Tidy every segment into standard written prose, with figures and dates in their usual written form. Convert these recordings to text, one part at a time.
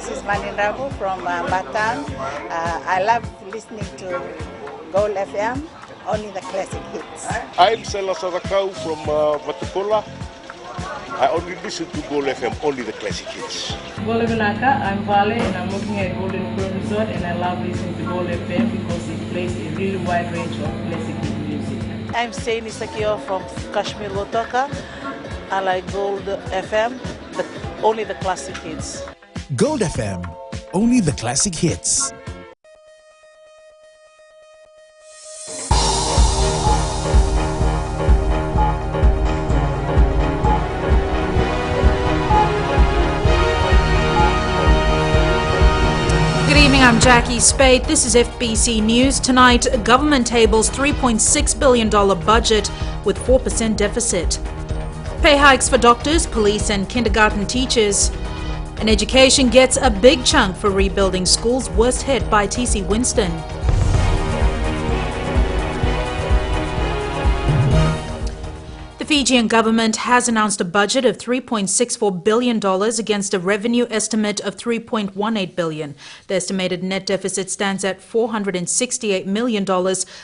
This is Manindrago from Bataan. I love listening to Gold FM, only the classic hits. I'm Sela Sarakau from Vatukola. I only listen to Gold FM, only the classic hits. Gold Naka, I'm Vale and I'm working at Golden Pro Resort, and I love listening to Gold FM because it plays a really wide range of classic music. I'm Saini Sakio from Kashmir Wotoka. I like Gold FM, but only the classic hits. Gold FM, only the classic hits. Good evening, I'm Jackie Spade. This is FBC News. Tonight, government tables $3.6 billion budget with 4% deficit. Pay hikes for doctors, police and kindergarten teachers. And education gets a big chunk for rebuilding schools worst hit by TC Winston. The Fijian government has announced a budget of $3.64 billion against a revenue estimate of $3.18 billion. The estimated net deficit stands at $468 million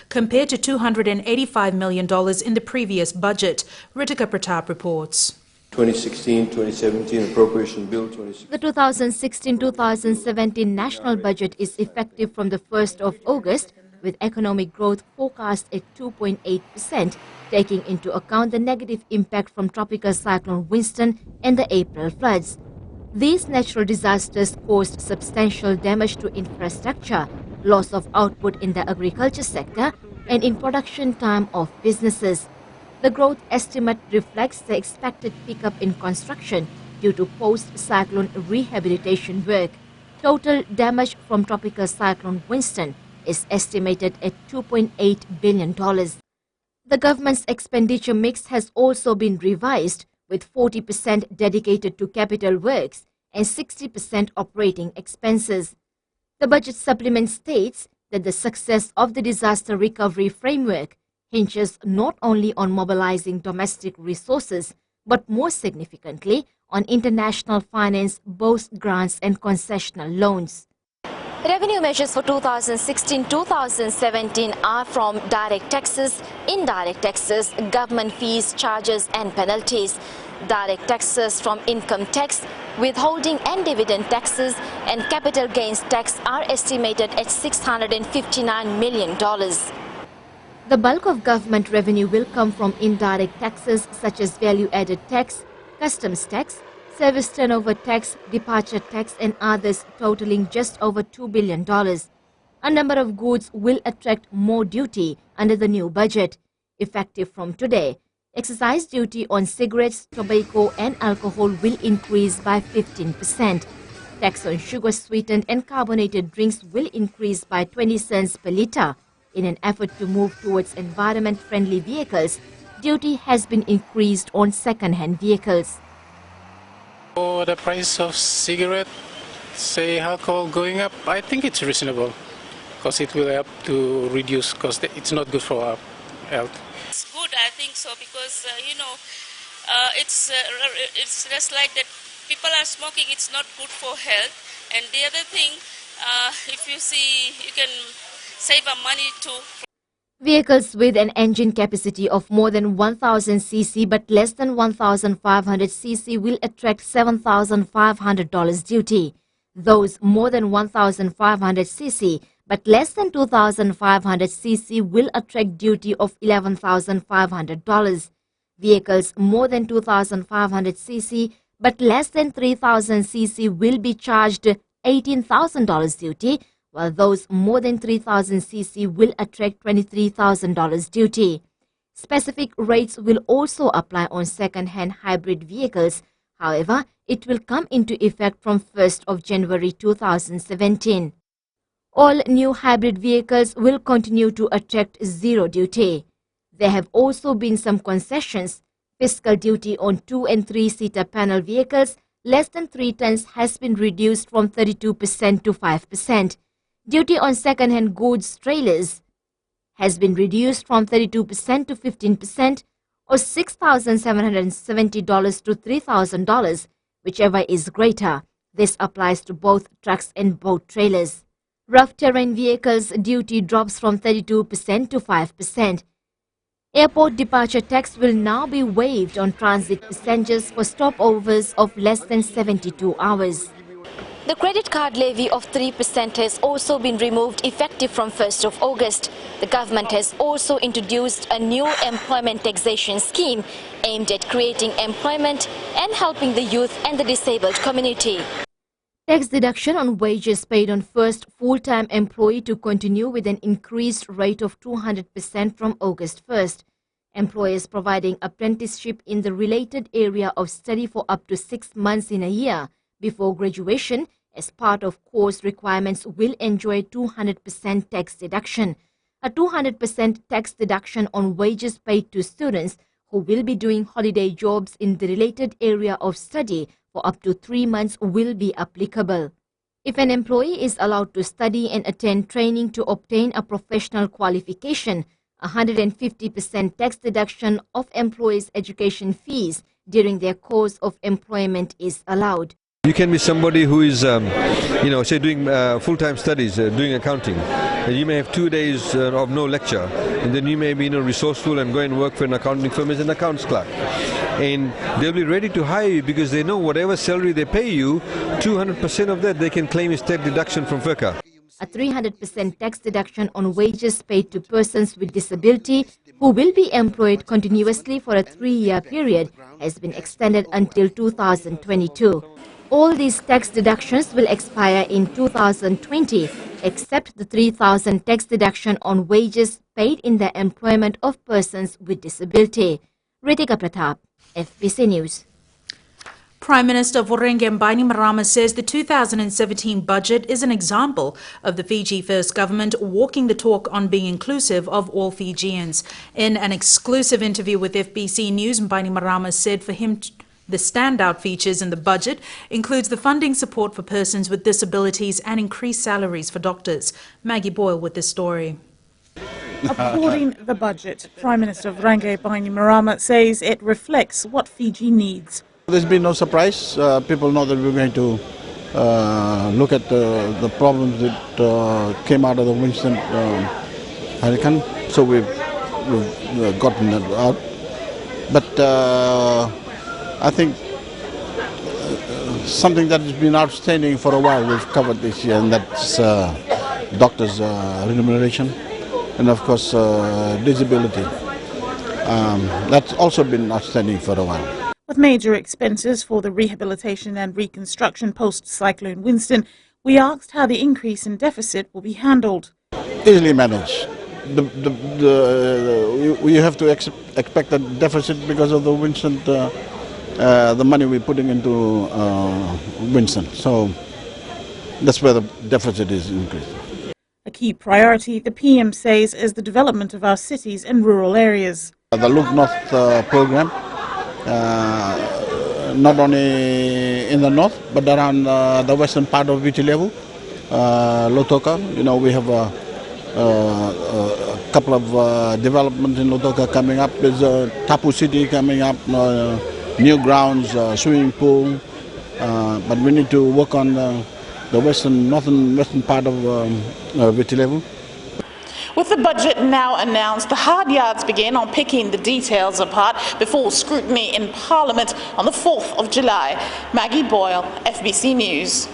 compared to $285 million in the previous budget. Ritika Pratap reports. 2016-2017 Appropriation Bill 2016. The 2016-2017 national budget is effective from the 1st of August, with economic growth forecast at 2.8%, taking into account the negative impact from Tropical Cyclone Winston and the April floods. These natural disasters caused substantial damage to infrastructure, loss of output in the agriculture sector, and in production time of businesses. The growth estimate reflects the expected pickup in construction due to post-cyclone rehabilitation work. Total damage from Tropical Cyclone Winston is estimated at $2.8 billion. The government's expenditure mix has also been revised, with 40% dedicated to capital works and 60% operating expenses. The budget supplement states that the success of the disaster recovery framework hinges not only on mobilizing domestic resources, but more significantly on international finance, both grants and concessional loans. Revenue measures for 2016-2017 are from direct taxes, indirect taxes, government fees, charges and penalties. Direct taxes from income tax, withholding and dividend taxes and capital gains tax are estimated at $659 million. The bulk of government revenue will come from indirect taxes such as value-added tax, customs tax, service turnover tax, departure tax and others, totaling just over $2 billion. A number of goods will attract more duty under the new budget. Effective from today, excise duty on cigarettes, tobacco and alcohol will increase by 15%. Tax on sugar sweetened and carbonated drinks will increase by 20 cents per litre. In an effort to move towards environment-friendly vehicles, duty has been increased on second-hand vehicles. For the price of cigarette, say alcohol going up, I think it's reasonable because it will help to reduce cost. It's not good for our health. It's good, I think so, because it's just like that. People are smoking. It's not good for health. And the other thing, if you see, you can save our money too. Vehicles with an engine capacity of more than 1000 cc but less than 1500 cc will attract $7,500 duty. Those more than 1500 cc but less than 2500 cc will attract duty of $11,500. Vehicles more than 2500 cc but less than 3000 cc will be charged $18,000 duty, while those more than 3000 cc will attract $23,000 duty. Specific rates will also apply on second-hand hybrid vehicles. However, it will come into effect from 1st of January 2017. All new hybrid vehicles will continue to attract zero duty. There have also been some concessions. Fiscal duty on 2- and 3-seater panel vehicles less than 3 tons has been reduced from 32% to 5%. Duty on second-hand goods trailers has been reduced from 32% to 15%, or $6,770 to $3,000, whichever is greater. This applies to both trucks and boat trailers. Rough terrain vehicles duty drops from 32% to 5%. Airport departure tax will now be waived on transit passengers for stopovers of less than 72 hours. The credit card levy of 3% has also been removed effective from 1st of August. The government has also introduced a new employment taxation scheme aimed at creating employment and helping the youth and the disabled community. Tax deduction on wages paid on first full-time employee to continue with an increased rate of 200% from August 1st. Employers providing apprenticeship in the related area of study for up to 6 months in a year before graduation as part of course requirements will enjoy 200% tax deduction. A 200% tax deduction on wages paid to students who will be doing holiday jobs in the related area of study for up to 3 months will be applicable. If an employee is allowed to study and attend training to obtain a professional qualification, 150% tax deduction of employees' education fees during their course of employment is allowed. You can be somebody who is, say doing full-time studies, doing accounting. And you may have 2 days of no lecture, and then you may be resourceful and go and work for an accounting firm as an accounts clerk. And they'll be ready to hire you because they know whatever salary they pay you, 200% of that they can claim as tax deduction from FERCA. A 300% tax deduction on wages paid to persons with disability who will be employed continuously for a 3-year period has been extended until 2022. All these tax deductions will expire in 2020, except the 3,000 tax deduction on wages paid in the employment of persons with disability. Ritika Pratap, FBC News. Prime Minister Voreqe Bainimarama says the 2017 budget is an example of the Fiji First government walking the talk on being inclusive of all Fijians. In an exclusive interview with FBC News, Bainimarama said for him the standout features in the budget includes the funding support for persons with disabilities and increased salaries for doctors. Maggie Boyle with this story. Applauding the budget, Prime Minister Voreqe Bainimarama says it reflects what Fiji needs. There's been no surprise. People know that we're going to look at the problems that came out of the Winston hurricane. So we've gotten that out. But I think something that has been outstanding for a while we've covered this year, and that's doctors' remuneration, and of course disability. That's also been outstanding for a while. With major expenses for the rehabilitation and reconstruction post-Cyclone Winston, we asked how the increase in deficit will be handled. Easily managed. We have to expect a deficit because of the Winston, the money we're putting into Winston. So that's where the deficit is increasing. A key priority, the PM says, is the development of our cities and rural areas. The Look North program. Not only in the north, but around the western part of Viti level, Lautoka. We have a couple of developments in Lautoka coming up. There's Tapu City coming up, new grounds, swimming pool. But we need to work on the western part of Viti level. With the budget now announced, the hard yards begin on picking the details apart before scrutiny in Parliament on the 4th of July. Maggie Boyle, FBC News.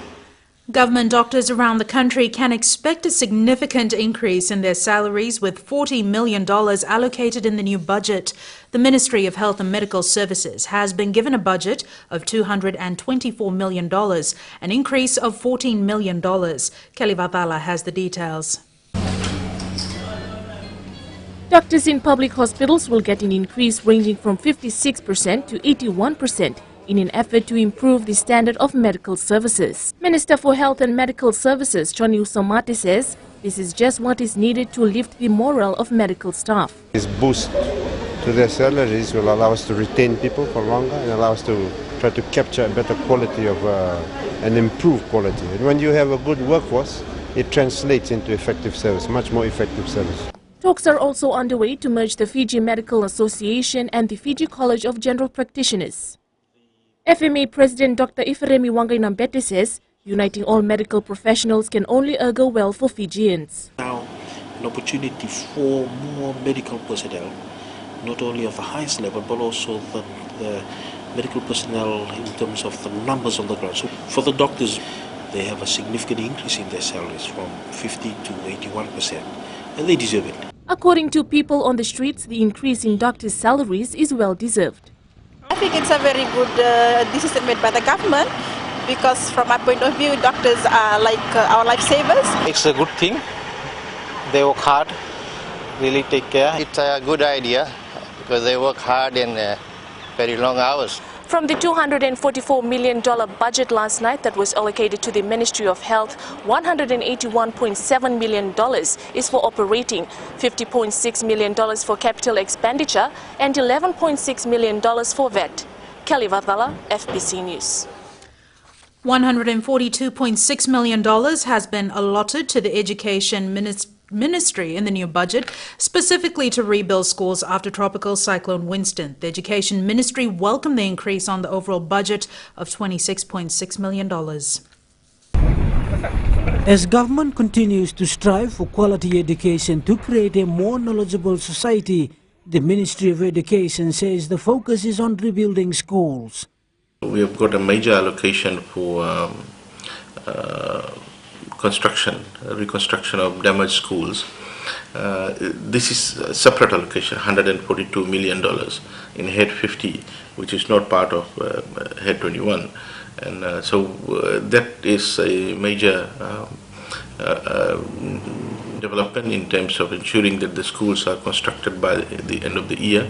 Government doctors around the country can expect a significant increase in their salaries with $40 million allocated in the new budget. The Ministry of Health and Medical Services has been given a budget of $224 million, an increase of $14 million. Kelly Vathala has the details. Doctors in public hospitals will get an increase ranging from 56% to 81% in an effort to improve the standard of medical services. Minister for Health and Medical Services, Choni Usomate, says this is just what is needed to lift the morale of medical staff. This boost to their salaries will allow us to retain people for longer and allow us to try to capture a better quality of and improve quality. And when you have a good workforce, it translates into effective service, much more effective service. Talks are also underway to merge the Fiji Medical Association and the Fiji College of General Practitioners. FMA President Dr. Iferemi Wangainambete says uniting all medical professionals can only augur well for Fijians. Now, an opportunity for more medical personnel, not only of the highest level, but also the medical personnel in terms of the numbers on the ground. So for the doctors, they have a significant increase in their salaries from 50 to 81%, and they deserve it. According to people on the streets, the increase in doctors' salaries is well deserved. I think it's a very good decision made by the government, because from my point of view, doctors are like our lifesavers. It's a good thing. They work hard, really take care. It's a good idea because they work hard and very long hours. From the $244 million budget last night that was allocated to the Ministry of Health, $181.7 million is for operating, $50.6 million for capital expenditure, and $11.6 million for vet. Kelly Vathala, FBC News. $142.6 million has been allotted to the Education Ministry in the new budget, specifically to rebuild schools after Tropical Cyclone Winston. The Education Ministry welcomed the increase on the overall budget of $26.6 million. As government continues to strive for quality education to create a more knowledgeable society, the Ministry of Education says the focus is on rebuilding schools. We have got a major allocation for reconstruction of damaged schools. This is a separate allocation, $142 million in Head 50, which is not part of Head 21. And so that is a major development in terms of ensuring that the schools are constructed by the end of the year.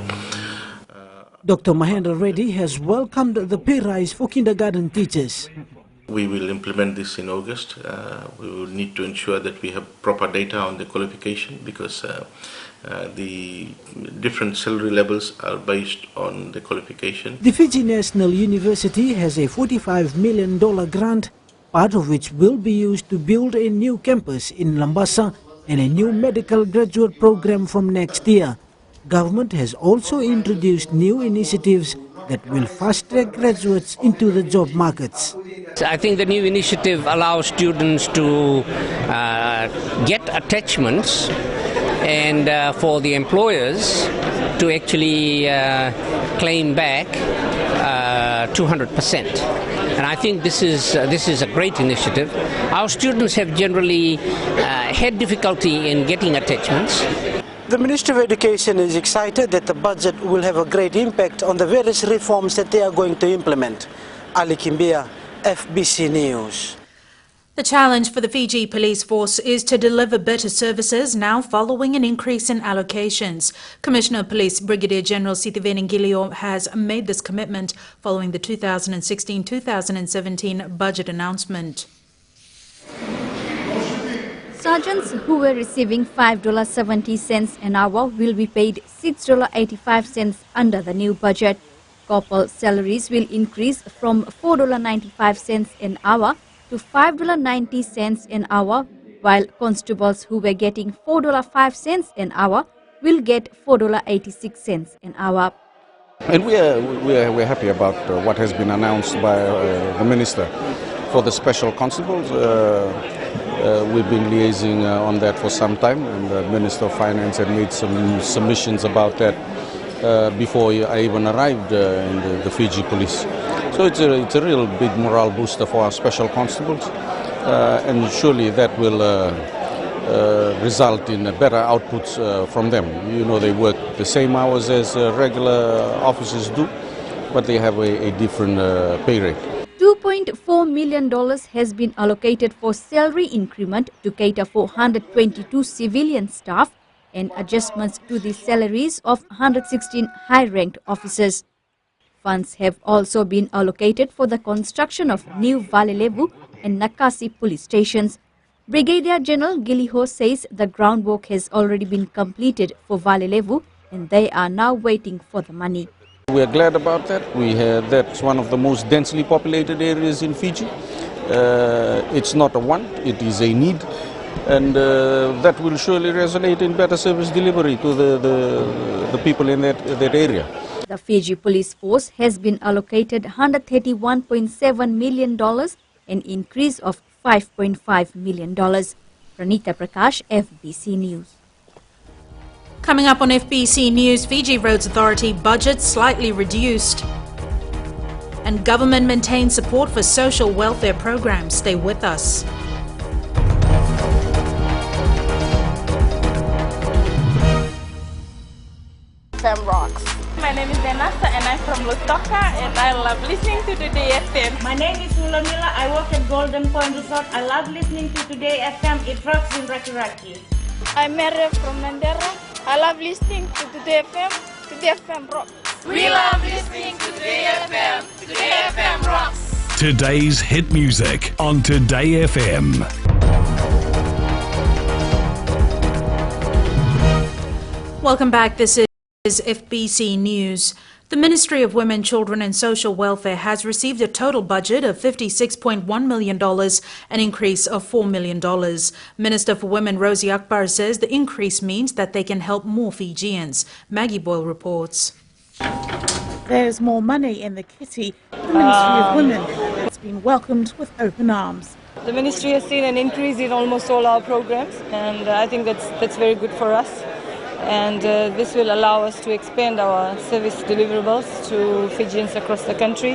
Dr. Mahendra Reddy has welcomed the pay rise for kindergarten teachers. We will implement this in August. We will need to ensure that we have proper data on the qualification, because the different salary levels are based on the qualification. The Fiji National University has a $45 million grant, part of which will be used to build a new campus in Lambasa and a new medical graduate program from next year. Government has also introduced new initiatives that will fast-track graduates into the job markets. I think the new initiative allows students to get attachments, and for the employers to actually claim back 200%. And I think this is a great initiative. Our students have generally had difficulty in getting attachments. The Ministry of Education is excited that the budget will have a great impact on the various reforms that they are going to implement. Ali Kimbia, FBC News. The challenge for the Fiji Police Force is to deliver better services now following an increase in allocations. Commissioner of Police Brigadier General Sitiveni Ngilio has made this commitment following the 2016-2017 budget announcement. Sergeants who were receiving $5.70 an hour will be paid $6.85 under the new budget. Corporal salaries will increase from $4.95 an hour to $5.90 an hour, while constables who were getting $4.05 an hour will get $4.86 an hour. And we're happy about what has been announced by the Minister for the special constables. We've been liaising on that for some time, and the Minister of Finance had made some submissions about that before I even arrived in the Fiji Police. So it's a real big morale booster for our special constables, and surely that will result in better outputs from them. You know, they work the same hours as regular officers do, but they have a different pay rate. $2.4 million has been allocated for salary increment to cater for 122 civilian staff and adjustments to the salaries of 116 high-ranked officers. Funds have also been allocated for the construction of new Valelevu and Nakasi police stations. Brigadier General Giliho says the groundwork has already been completed for Valelevu and they are now waiting for the money. We are glad about that. That's one of the most densely populated areas in Fiji. It's not a want, it is a need, and that will surely resonate in better service delivery to the people in that area. The Fiji police force has been allocated $131.7 million, an increase of $5.5 million. Pranita Prakash, FBC News. Coming up on FBC News, Fiji Roads Authority budget slightly reduced. And government maintains support for social welfare programs. Stay with us. FM rocks. My name is Denasa and I'm from Lutoka and I love listening to Today FM. My name is Ulamila. I work at Golden Point Resort. I love listening to Today FM. It rocks in Raki Raki. I'm Mary from Mandera. I love listening to Today FM. Today FM rocks. We love listening to Today FM. Today FM rocks. Today's hit music on Today FM. Welcome back. This is FBC News. The Ministry of Women, Children and Social Welfare has received a total budget of $56.1 million, an increase of $4 million. Minister for Women Rosie Akbar says the increase means that they can help more Fijians. Maggie Boyle reports. There's more money in the kitty. The Ministry of Women has been welcomed with open arms. The Ministry has seen an increase in almost all our programs, and I think that's very good for us. And this will allow us to expand our service deliverables to Fijians across the country.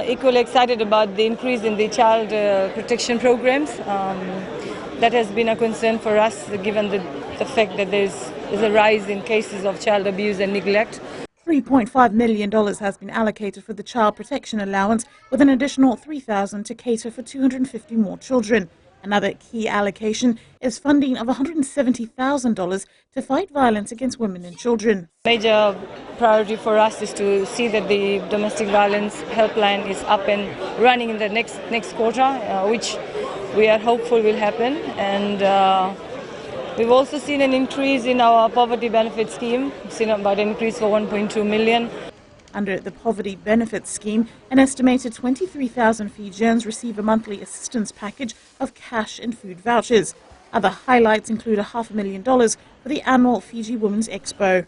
Equally excited about the increase in the child protection programs. That has been a concern for us, given the fact that there's a rise in cases of child abuse and neglect. $3.5 million has been allocated for the child protection allowance, with an additional $3,000 to cater for 250 more children. Another key allocation is funding of $170,000 to fight violence against women and children. Major priority for us is to see that the domestic violence helpline is up and running in the next quarter, which we are hopeful will happen. And we've also seen an increase in our poverty benefit scheme. We've seen about an increase for $1.2 million. Under the Poverty Benefits Scheme, an estimated 23,000 Fijians receive a monthly assistance package of cash and food vouchers. Other highlights include $500,000 for the annual Fiji Women's Expo.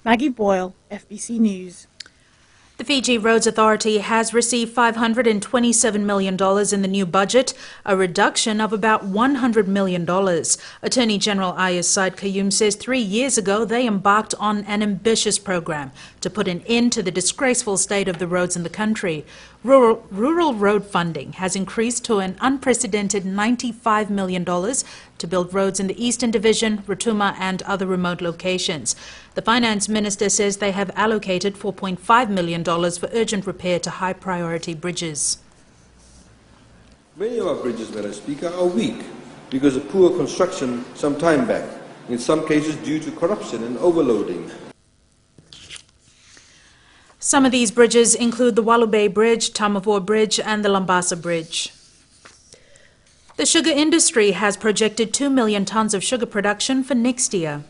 Maggie Boyle, FBC News. The Fiji Roads Authority has received $527 million in the new budget, a reduction of about $100 million. Attorney General Ayaz Said Qayyum says 3 years ago they embarked on an ambitious program to put an end to the disgraceful state of the roads in the country. Rural road funding has increased to an unprecedented $95 million to build roads in the Eastern Division, Rotuma and other remote locations. The Finance Minister says they have allocated $4.5 million for urgent repair to high-priority bridges. Many of our bridges, Madam Speaker, are weak because of poor construction some time back, in some cases due to corruption and overloading. Some of these bridges include the Walubay Bridge, Tamavor Bridge and the Lambasa Bridge. The sugar industry has projected 2 million tonnes of sugar production for next year.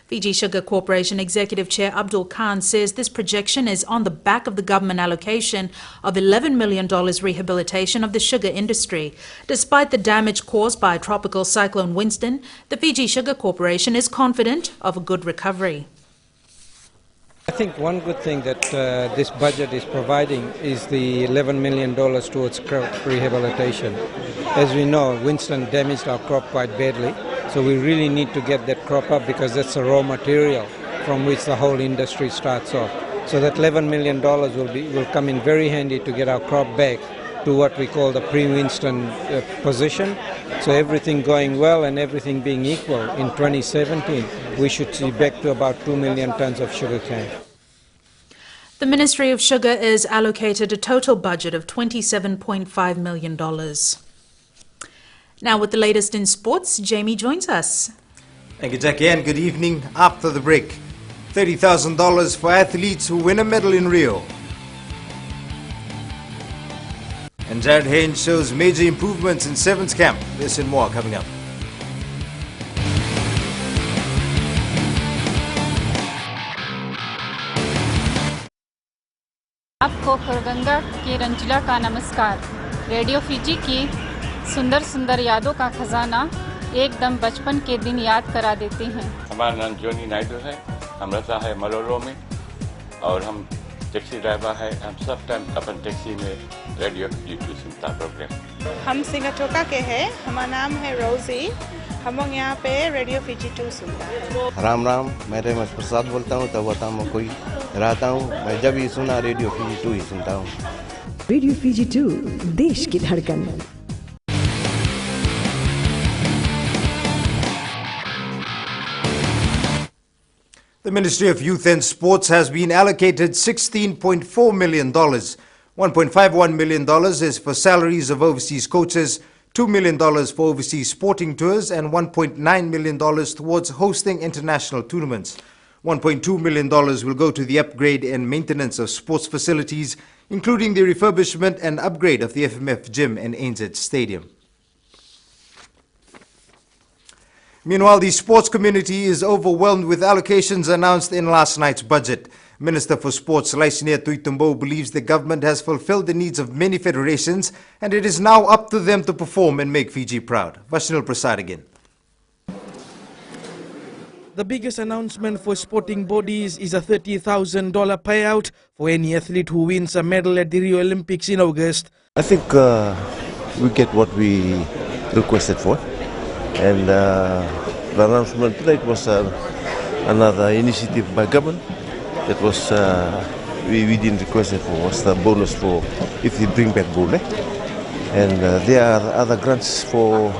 Fiji Sugar Corporation Executive Chair Abdul Khan says this projection is on the back of the government allocation of $11 million rehabilitation of the sugar industry. Despite the damage caused by Tropical Cyclone Winston, the Fiji Sugar Corporation is confident of a good recovery. I think one good thing that this budget is providing is the $11 million towards crop rehabilitation. As we know, Winston damaged our crop quite badly, so we really need to get that crop up because that's the raw material from which the whole industry starts off. So that $11 million will come in very handy to get our crop back to what we call the pre-Winston position. So everything going well and everything being equal, in 2017 we should see back to about 2 million tonnes of sugarcane. The Ministry of Sugar is allocated a total budget of $27.5 million. Now with the latest in sports, Jamie joins us. Thank you, Jackie, and good evening. After the break, $30,000 for athletes who win a medal in Rio. And Jared Haynes shows major improvements in Sevens camp. This and more coming up. आपको खरगंगा के रंजिला का नमस्कार। Radio Fiji की सुंदर सुंदर यादों का खजाना एकदम बचपन के दिन याद करा देते हैं। हमारा नाम जॉनी नायडू है। हम रहता है मलोलो में। और हम टैक्सी ड्राइवर है, हम सब टाइम अपन टैक्सी में रेडियो FG2 सुनता प्रोग्राम। हम सिंगाटोका के हैं, हमारा नाम है रोजी, हम लोग यहाँ पे रेडियो FG2 सुनता है। राम राम, मैं रेमस प्रसाद बोलता हूँ, तब वता में कोई रहता हूँ। मैं जब ही सुना रेडियो FG2 ही सुनता हूँ। रेडियो FG2 देश की धड़कन। The Ministry of Youth and Sports has been allocated $16.4 million. $1.51 million is for salaries of overseas coaches, $2 million for overseas sporting tours, and $1.9 million towards hosting international tournaments. $1.2 million will go to the upgrade and maintenance of sports facilities, including the refurbishment and upgrade of the FMF gym and ANZ Stadium. Meanwhile, the sports community is overwhelmed with allocations announced in last night's budget. Minister for Sports Laisnia Tuitumbo believes the government has fulfilled the needs of many federations and it is now up to them to perform and make Fiji proud. Vashnil Prasad again. The biggest announcement for sporting bodies is a $30,000 payout for any athlete who wins a medal at the Rio Olympics in August. I think we get what we requested for. And the announcement tonight was another initiative by government. That was we didn't request it for. Was the bonus for if they bring back gold. And there are other grants for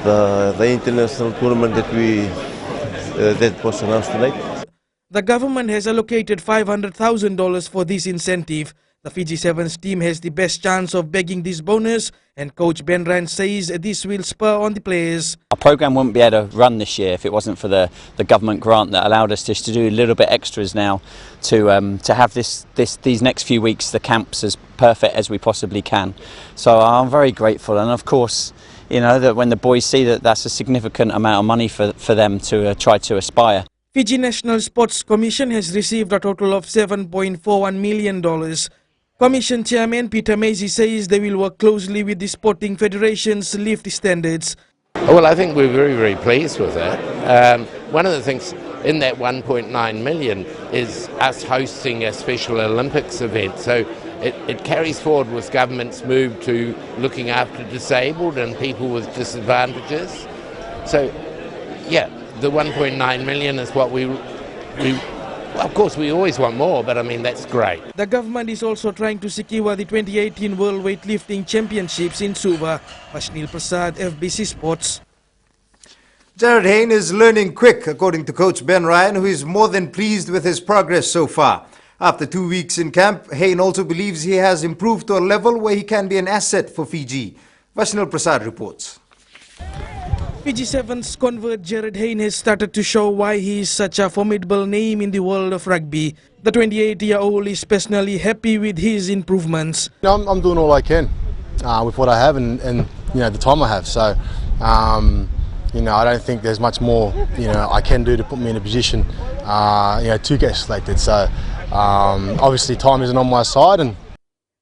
the international tournament that was announced tonight. The government has allocated $500,000 for this incentive. The Fiji Sevens team has the best chance of bagging this bonus, and coach Ben Ryan says this will spur on the players. Our programme wouldn't be able to run this year if it wasn't for the government grant that allowed us just to do a little bit extras now to have these next few weeks, the camps, as perfect as we possibly can. So I'm very grateful, and of course, you know, that when the boys see that that's a significant amount of money for them to try to aspire. Fiji National Sports Commission has received a total of $7.41 million. Commission Chairman Peter Macy says they will work closely with the sporting federations to lift the standards. Well, I think we're very, very pleased with that. One of the things in that 1.9 million is us hosting a Special Olympics event. So it carries forward with government's move to looking after disabled and people with disadvantages. So, yeah, the 1.9 million is what we of course, we always want more, but I mean, that's great. The government is also trying to secure the 2018 World Weightlifting Championships in Suva. Vashnil Prasad, FBC Sports. Jared Hayne is learning quick, according to coach Ben Ryan, who is more than pleased with his progress so far. After 2 weeks in camp, Hayne also believes he has improved to a level where he can be an asset for Fiji. Vashnil Prasad reports. Fiji Sevens convert Jared Hayne has started to show why he is such a formidable name in the world of rugby. The 28-year-old is personally happy with his improvements. I'm doing all I can with what I have and you know, the time I have. So you know, I don't think there's much more I can do to put me in a position to get selected. So obviously time isn't on my side. And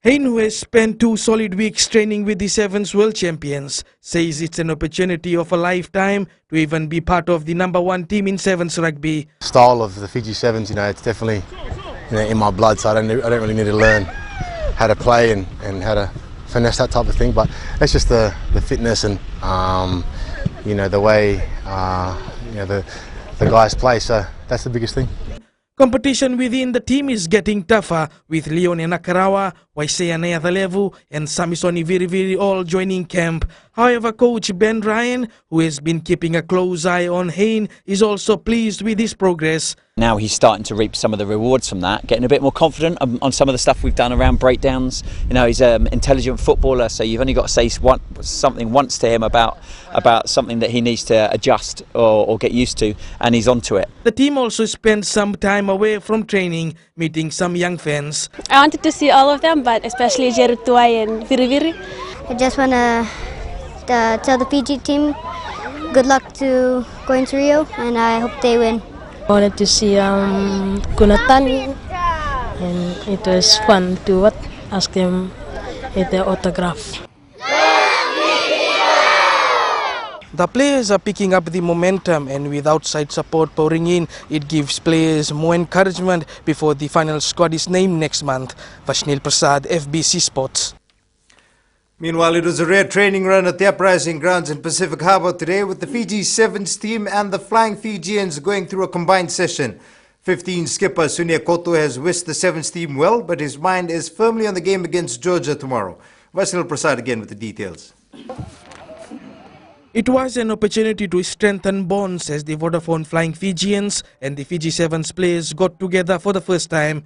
Hayne, who has spent 2 solid weeks training with the Sevens world champions, says it's an opportunity of a lifetime to even be part of the #1 team in Sevens rugby. Style of the Fiji Sevens, it's definitely in my blood, so I don't really need to learn how to play and how to finesse that type of thing. But it's just the fitness and the way the guys play. So that's the biggest thing. Competition within the team is getting tougher, with Leone Nakarawa, Waisea Neathalevu and Samisoni Viriviri all joining camp. However, coach Ben Ryan, who has been keeping a close eye on Hayne, is also pleased with his progress. Now he's starting to reap some of the rewards from that, getting a bit more confident on some of the stuff we've done around breakdowns. He's an intelligent footballer, so you've only got to say something once to him about something that he needs to adjust or get used to, and he's onto it. The team also spent some time away from training, meeting some young fans. I wanted to see all of them, but especially Jeru Tuai and Viriviri. I just want to tell the Fiji team good luck to going to Rio, and I hope they win. I wanted to see Kunatan, and it was fun to ask them their autograph. The players are picking up the momentum, and with outside support pouring in, it gives players more encouragement before the final squad is named next month. Vashnil Prasad, FBC Sports. Meanwhile, it was a rare training run at the uprising grounds in Pacific Harbour today, with the Fiji Sevens team and the Flying Fijians going through a combined session. 15 skipper Sunia Koto has wished the Sevens team well, but his mind is firmly on the game against Georgia tomorrow. Vashnil Prasad again with the details. It was an opportunity to strengthen bonds as the Vodafone Flying Fijians and the Fiji Sevens players got together for the first time.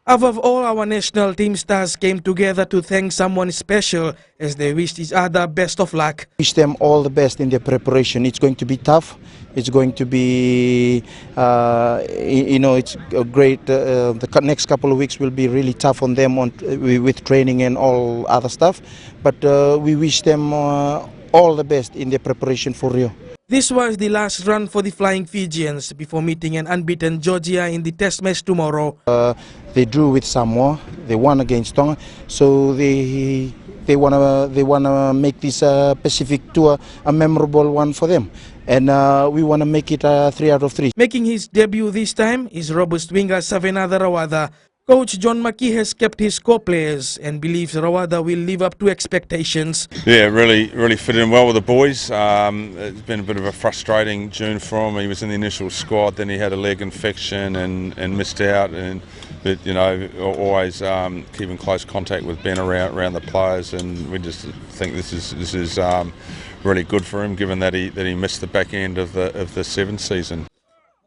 Above all, our national team stars came together to thank someone special as they wished each other best of luck. Wish them all the best in their preparation. It's going to be tough. It's going to be, it's a great, the next couple of weeks will be really tough on them with training and all other stuff. But we wish them all the best in their preparation for Rio. This was the last run for the Flying Fijians before meeting an unbeaten Georgia in the test match tomorrow. They drew with Samoa, they won against Tonga, so they wanna make this Pacific tour a memorable one for them, and we wanna make it 3 out of 3. Making his debut this time is robust winger Savenada Rawada. Coach John Maki has kept his core players and believes Rawada will live up to expectations. Yeah, really fit in well with the boys. It's been a bit of a frustrating June for him. He was in the initial squad, then he had a leg infection and missed out. But always keeping close contact with Ben around the players, and we just think this is really good for him, given that he missed the back end of the Sevens season.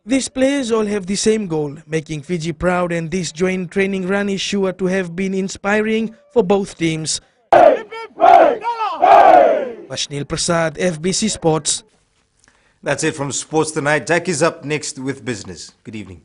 These players all have the same goal, making Fiji proud, and this joint training run is sure to have been inspiring for both teams. Vashnil Prasad, FBC Sports. That's it from Sports Tonight. Jack is up next with business. Good evening.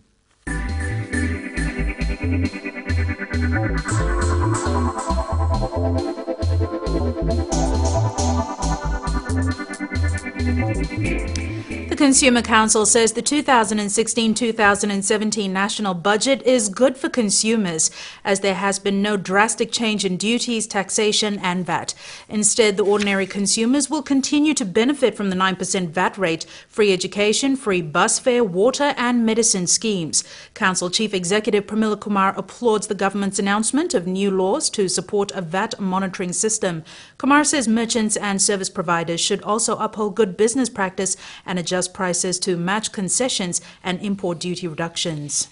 The Consumer Council says the 2016-2017 national budget is good for consumers, as there has been no drastic change in duties, taxation and VAT. Instead, the ordinary consumers will continue to benefit from the 9% VAT rate, free education, free bus fare, water and medicine schemes. Council Chief Executive Pramila Kumar applauds the government's announcement of new laws to support a VAT monitoring system. Kumar says merchants and service providers should also uphold good business practice and adjust prices to match concessions and import duty reductions.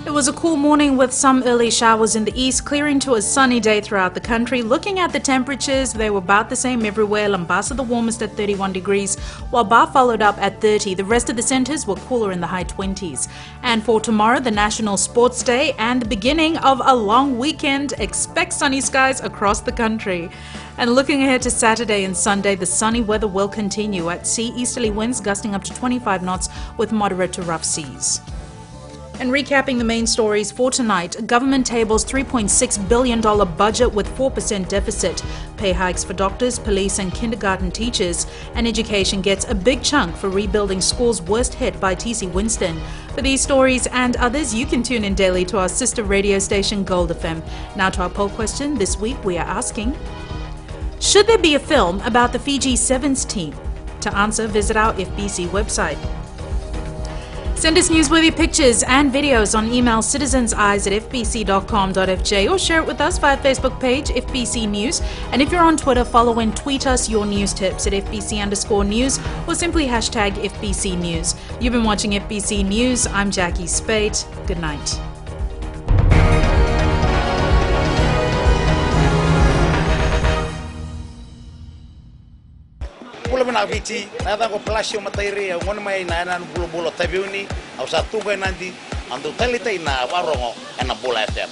It was a cool morning with some early showers in the east, clearing to a sunny day throughout the country. Looking at the temperatures, they were about the same everywhere. Lambasa the warmest at 31 degrees, while Ba followed up at 30. The rest of the centres were cooler in the high 20s. And for tomorrow, the National Sports Day and the beginning of a long weekend, expect sunny skies across the country. And looking ahead to Saturday and Sunday, the sunny weather will continue. At sea, easterly winds gusting up to 25 knots with moderate to rough seas. And recapping the main stories for tonight, government tables $3.6 billion budget with 4% deficit, pay hikes for doctors, police and kindergarten teachers, and education gets a big chunk for rebuilding schools worst hit by TC Winston. For these stories and others, you can tune in daily to our sister radio station Gold FM. Now to our poll question. This week we are asking, should there be a film about the Fiji Sevens team? To answer, visit our FBC website. Send us newsworthy pictures and videos on email citizenseyes@fbc.com.fj or share it with us via Facebook page FBC News. And if you're on Twitter, follow and tweet us your news tips at FBC_news or simply hashtag FBC News. You've been watching FBC News. I'm Jackie Spate. Good night. Pula mana Fiji, nada ko plasio materi, ngon mai na nan bulo tabiuni, au satu ga nanti, antu talitai na warongo, ena Bula FM.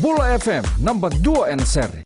Bula FM, number 2 en seri.